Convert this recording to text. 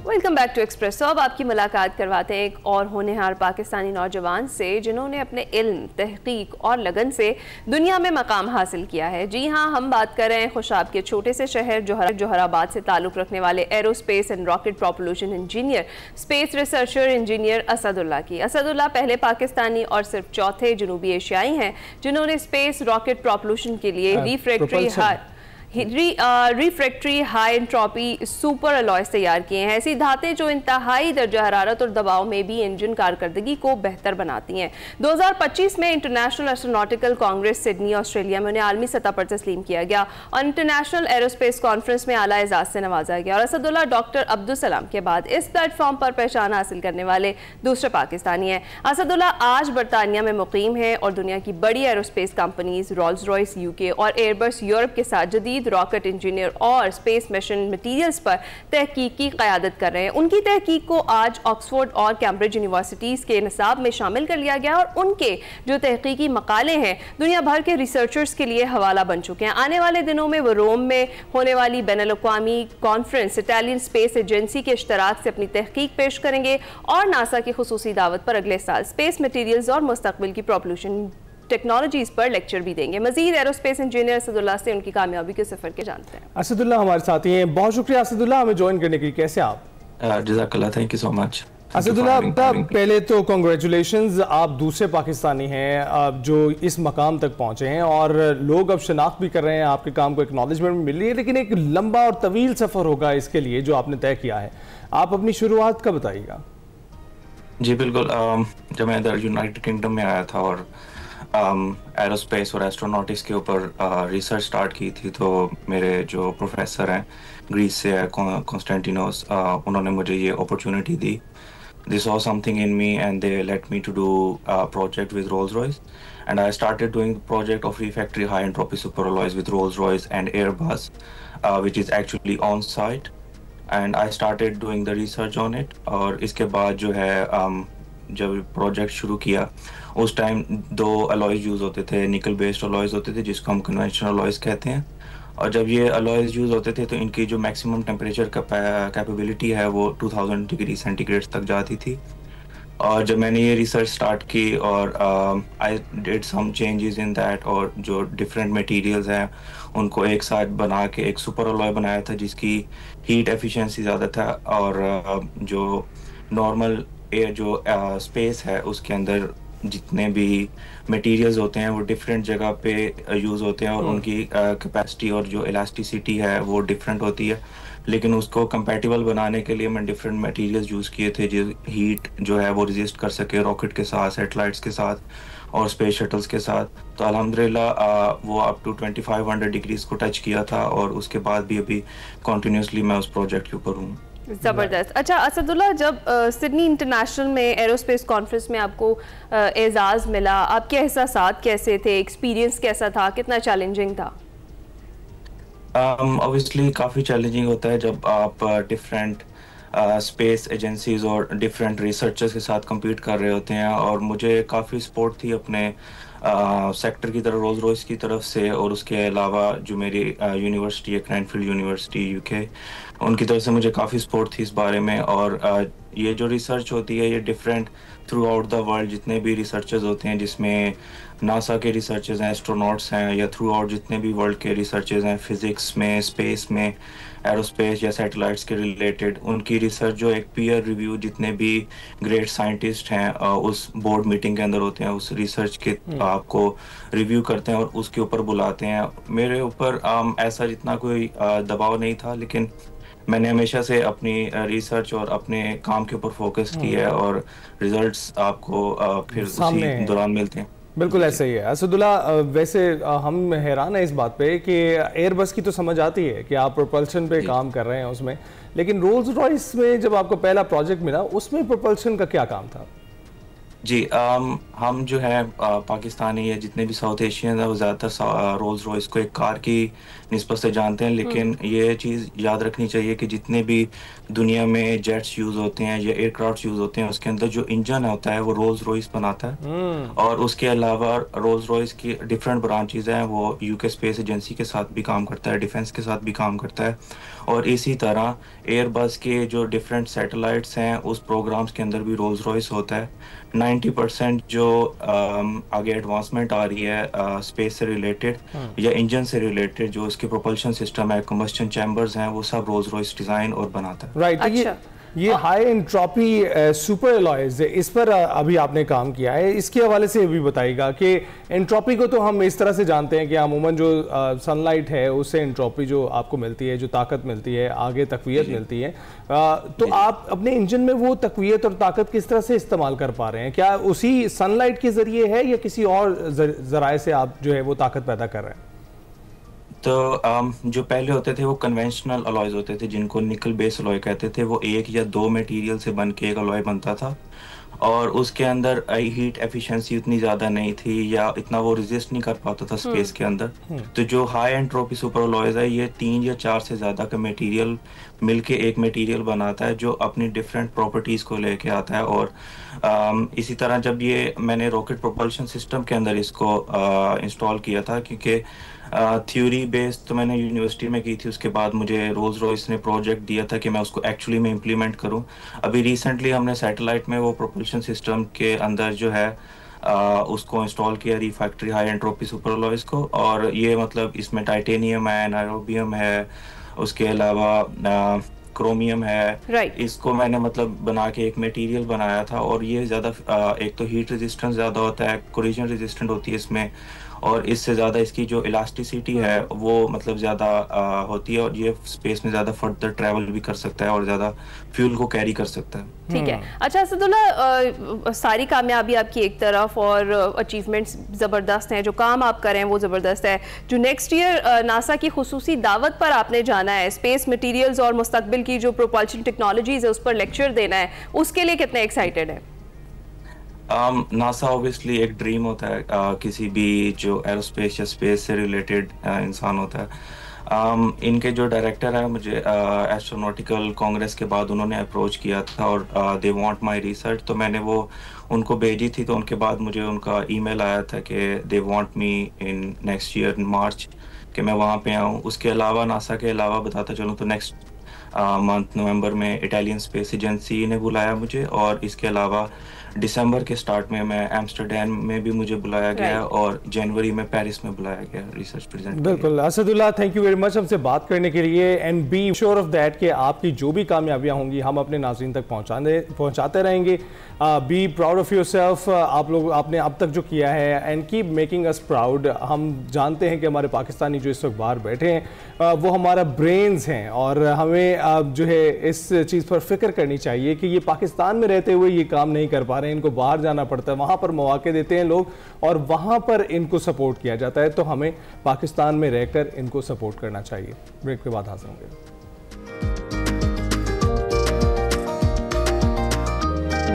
Welcome back to express. अब आपकी मुलाकात करवाते हैं एक और होनहार पाकिस्तानी नौजवान से जिन्होंने अपने इल्म, तहकीक और लगन से दुनिया में मकाम हासिल किया है। जी हाँ, हम बात कर रहे हैं खुशाब के छोटे से शहर जोहराबाद से ताल्लुक़ रखने वाले aerospace and rocket propulsion engineer, space researcher engineer Asadullah की। असदुल्ला पहले पाकिस्तानी और सिर्फ चौथे जनूबी एशियाई हैं जिन्होंने स्पेस रॉकेट प्रोपल्यूशन के लिए refractory high entropy super alloys तैयार किए हैं। ऐसी धातें जो इंतहाई दर्जा हरारत और दबाव में भी इंजन कारकर्दगी को बेहतर बनाती हैं। 2025 में international astronautical Congress Sydney Australia में उन्हें आलमी सतह पर तस्लीम किया गया और इंटरनेशनल एरोस्पेस कॉन्फ्रेंस में आला एजाज से नवाजा गया। और असदुल्ला डॉक्टर अब्दुल सलाम के बाद इस प्लेटफॉर्म पर पहचान हासिल करने वाले दूसरे पाकिस्तानी हैं। असदुल्ला आज बरतानिया में मुकीम है और दुनिया की बड़ी aerospace companies Rolls Royce UK और एयरबस यूरोप के साथ जदीद रॉकेट इंजीनियर और स्पेस मिशन मटीरियल्स पर तहकीक की क़यादत कर रहे हैं। उनकी तहकीक को आज ऑक्सफोर्ड और कैम्ब्रिज यूनिवर्सिटीज़ के निसाब में शामिल कर लिया गया और उनके जो तहकीकी मकाले हैं दुनिया भर के रिसर्चर्स के लिए हवाला बन चुके हैं। आने वाले दिनों में वो रोम में होने वाली बैनुल-अक़वामी कॉन्फ्रेंस इटालियन स्पेस एजेंसी के इश्तराक से अपनी तहकीक पेश करेंगे और नासा की खुसूसी दावत पर अगले साल स्पेस मटीरियल्स और मुस्तक़बिल की प्रोपल्यूशन टेक्नोलॉजीज पर लेक्चर भी देंगे। मजीद एरोस्पेस इंजीनियर असदुल्ला से उनकी कामयाबी के सफर के जानते हैं। असदुल्ला हमारे साथी हैं, बहुत शुक्रिया असदुल्ला हमें ज्वाइन करने के लिए। कैसे आप? जज़ाकल्लाह, thank you so much. Asadullah, पहले तो कांग्रेचुलेशंस, आप दूसरे पाकिस्तानी हैं जो इस मकाम तक पहुंचे हैं और लोग अब शनाख्त भी कर रहे हैं, आपके काम को एक्नॉलेजमेंट मिल रही है, लेकिन एक लंबा और तवील सफर होगा इसके लिए जो आपने तय किया है। आप अपनी शुरुआत का बताइएगा। जी बिल्कुल, जब मैं इधर यूनाइटेड किंगडम में आया था और एरोस्पेस और एस्ट्रोनॉटिक्स के ऊपर रिसर्च स्टार्ट की थी, तो मेरे जो प्रोफेसर हैं ग्रीस से कॉन्स्टेंटिनोस, उन्होंने मुझे ये opportunity the. They saw something in me and they let me to do a project with Rolls-Royce, and I started doing the project of refractory high entropy superalloys with Rolls-Royce and Airbus, which is actually on site, and I started doing the research on it। और इसके बाद जो है जब project शुरू किया उस time 2 alloys use होते थे, निकल बेस्ड अलॉयज होते थे जिसको हम कन्वेंशनल अलॉयज कहते हैं। और जब ये अलॉयज यूज़ होते थे तो इनकी जो मैक्सिमम टेम्परेचर कैपेबिलिटी है वो 2000 डिग्री सेंटीग्रेड तक जाती थी। और जब मैंने ये रिसर्च स्टार्ट की और I did some changes in that, और जो डिफरेंट मटेरियल्स हैं उनको एक साथ बना के एक सुपर अलॉय बनाया था जिसकी हीट एफिशिएंसी ज़्यादा था, और जो नॉर्मल एयर जो स्पेस है उसके अंदर जितने भी मटेरियल्स होते हैं वो डिफरेंट जगह पे यूज़ होते हैं और उनकी कैपेसिटी और जो इलास्टिसिटी है वो डिफरेंट होती है। लेकिन उसको कंपैटिबल बनाने के लिए मैं डिफरेंट मटेरियल्स यूज़ किए थे जो हीट जो है वो रेजिस्ट कर सके रॉकेट के साथ, सैटेलाइट्स के साथ और स्पेस शटल्स के साथ। तो अल्हम्दुलिल्लाह वो अप टू 2500 डिग्रीज को टच किया था और उसके बाद भी अभी कॉन्टिन्यूसली मैं उस प्रोजेक्ट के ऊपर हूँ। ज़बरदस्त। अच्छा असदुल्ला, जब सिडनी इंटरनेशनल में एरोस्पेस कॉन्फ्रेंस में आपको एजाज़ मिला, आपके एहसासात कैसे थे, एक्सपीरियंस कैसा था, कितना चैलेंजिंग था? ऑब्वियसली काफ़ी चैलेंजिंग होता है जब आप डिफरेंट स्पेस एजेंसीज और डिफरेंट रिसर्चर्स के साथ compete कर रहे होते हैं। और मुझे काफ़ी सपोर्ट थी अपने सेक्टर की तरफ, रोल्स रॉयस की तरफ से, और उसके अलावा जो मेरी यूनिवर्सिटी है क्रैनफील्ड यूनिवर्सिटी यूके, उनकी तरफ से मुझे काफ़ी सपोर्ट थी इस बारे में। और ये जो रिसर्च होती है ये different through out the world जितने भी रिसर्चर्स होते हैं, जिसमें नासा के रिसर्चर्स हैं, एस्ट्रोनॉट्स हैं, या थ्रू आउट जितने भी वर्ल्ड के रिसर्चर्स हैं फिज़िक्स में, स्पेस में, एरोस्पेस या सैटेलाइट्स के रिलेटेड, उनकी रिसर्च जो एक पीयर रिव्यू जितने भी ग्रेट साइंटिस्ट हैं उस बोर्ड मीटिंग के अंदर होते हैं, उस रिसर्च के आपको रिव्यू करते हैं और उसके ऊपर बुलाते हैं। मेरे ऊपर ऐसा जितना कोई दबाव नहीं था, लेकिन मैंने हमेशा से अपनी रिसर्च और अपने काम के ऊपर फोकस किया है और रिजल्ट्स आपको फिर उसी दौरान मिलते हैं। बिल्कुल ऐसा ही है असदुल्ला। वैसे हम हैरान है इस बात पे कि एयरबस की तो समझ आती है कि आप प्रोपल्शन पे काम कर रहे हैं उसमें, लेकिन रोल्स रॉयस में जब आपको पहला प्रोजेक्ट मिला उसमें प्रोपल्शन का क्या काम था? जी हम जो है पाकिस्तानी या जितने भी साउथ एशियन है वो ज़्यादातर रोल्स रॉयस को एक कार की निस्बत से जानते हैं, लेकिन ये चीज़ याद रखनी चाहिए कि जितने भी दुनिया में जेट्स यूज़ होते हैं या एयरक्राफ्ट यूज़ होते हैं उसके अंदर जो इंजन होता है वो रोल्स रॉयस बनाता है। और उसके अलावा रोल्स रॉयस की डिफरेंट ब्रांचेज हैं, वो यूके स्पेस एजेंसी के साथ भी काम करता है, डिफेंस के साथ भी काम करता है, और इसी तरह एयरबस के जो डिफरेंट सैटेलाइट्स हैं उस प्रोग्राम्स के अंदर भी रोल्स रॉयस होता है। 90% जो आगे एडवांसमेंट आ रही है स्पेस से रिलेटेड या इंजन से रिलेटेड, जो इसके प्रोपल्शन सिस्टम है, कंबस्टन चैम्बर्स हैं, वो सब रोल्स रॉयस डिजाइन और बनाता है। राइट। अच्छा। ये हाई एंट्रोपी सुपर एलॉयज, इस पर अभी आपने काम किया है, इसके हवाले से भी बताइएगा कि एंट्रोपी को तो हम इस तरह से जानते हैं कि अमूमन जो सनलाइट है उससे एंट्रोपी जो आपको मिलती है, जो ताकत मिलती है, आगे तकवीयत मिलती है, तो आप अपने इंजन में वो तकवीयत और ताकत किस तरह से इस्तेमाल कर पा रहे हैं? क्या उसी सनलाइट के जरिए है या किसी और जराए से आप जो है वो ताकत पैदा कर रहे हैं? तो जो पहले होते थे वो कन्वेंशनल अलॉयज होते थे जिनको निकल बेस अलॉय कहते थे, वो एक या दो मटेरियल से बन के एक अलॉय बनता था, और उसके अंदर हीट एफिशिएंसी उतनी ज़्यादा नहीं थी या इतना वो रेजिस्ट नहीं कर पाता था स्पेस के अंदर। तो जो हाई एंट्रोपी सुपर अलॉयज है ये 3 या 4 से ज़्यादा का मटेरियल मिलके एक मटेरियल बनाता है जो अपनी डिफरेंट प्रॉपर्टीज़ को लेके आता है। और इसी तरह जब ये मैंने रॉकेट प्रोपल्शन सिस्टम के अंदर इसको इंस्टॉल किया था, क्योंकि थ्योरी बेस्ड तो मैंने यूनिवर्सिटी में की थी, उसके बाद मुझे रोल्स रॉयस ने प्रोजेक्ट दिया था कि मैं उसको एक्चुअली में इम्प्लीमेंट करूं। अभी रिसेंटली हमने सैटेलाइट में वो प्रोपल्शन सिस्टम के अंदर जो है उसको इंस्टॉल किया, refractory high entropy super alloys को, और ये मतलब इसमें टाइटेनियम है, नाइरोबियम है, उसके अलावा क्रोमियम है। इसको मैंने मतलब बना के एक मटेरियल बनाया था, और ये ज़्यादा एक तो हीट रेजिस्टेंस ज़्यादा होता है, कोलिजन रेजिस्टेंट होती है इसमें, और इससे ज़्यादा इसकी जो इलास्टिसिटी है वो मतलब ज़्यादा होती है, और ये स्पेस में ज़्यादा फर्दर ट्रैवल भी कर सकता है और ज़्यादा फ्यूल को कैरी कर सकता है। ठीक है। अच्छा असदुल्ला, सारी कामयाबी आपकी एक तरफ और अचीवमेंट्स ज़बरदस्त हैं, जो काम आप कर रहे हैं वो ज़बरदस्त है, जो नेक्स्ट ईयर नासा की खुसूसी दावत पर आपने जाना है, स्पेस मटीरियल्स और मुस्तकबिल की जो प्रोपल्शन टेक्नोलॉजीज़ है उस पर लेक्चर देना है, उसके लिए कितने एक्साइटेड है? नासा ऑब्वियसली एक ड्रीम होता है किसी भी जो एरोस्पेस या स्पेस से रिलेटेड इंसान होता है। इनके जो डायरेक्टर है, मुझे एस्ट्रोनॉटिकल कांग्रेस के बाद उन्होंने अप्रोच किया था और दे वांट माय रिसर्च, तो मैंने वो उनको भेजी थी। तो उनके बाद मुझे उनका ईमेल आया था कि they want me in next year in March कि मैं वहाँ पे आऊँ। उसके अलावा नासा के अलावा बताता चलूँ तो नेक्स्ट मंथ नवंबर में इटालियन स्पेस एजेंसी ने बुलाया मुझे, और इसके अलावा दिसंबर के स्टार्ट में मैं एम्स्टर्डम में भी मुझे बुलाया गया, और जनवरी में पेरिस में बुलाया गया रिसर्च प्रेजेंट। बिल्कुल Asadullah, thank you very much हमसे बात करने के लिए, and be sure of that कि आपकी जो भी कामयाबियां होंगी हम अपने नाज़रीन तक पहुंचाते रहेंगे। बी प्राउड ऑफ योरसेल्फ, आप लोग आपने अब तक जो किया है, and keep making us proud. हम जानते हैं कि हमारे पाकिस्तानी जो इस वक्त बाहर बैठे हैं वो हमारा ब्रेन्स हैं, और हमें जो है इस चीज़ पर फिक्र करनी चाहिए कि ये पाकिस्तान में रहते हुए ये काम नहीं कर पा रहे हैं, इनको बाहर जाना पड़ता है, वहाँ पर मौके देते हैं लोग और वहाँ पर इनको सपोर्ट किया जाता है, तो हमें पाकिस्तान में रहकर इनको सपोर्ट करना चाहिए। ब्रेक के बाद हाजिर होंगे।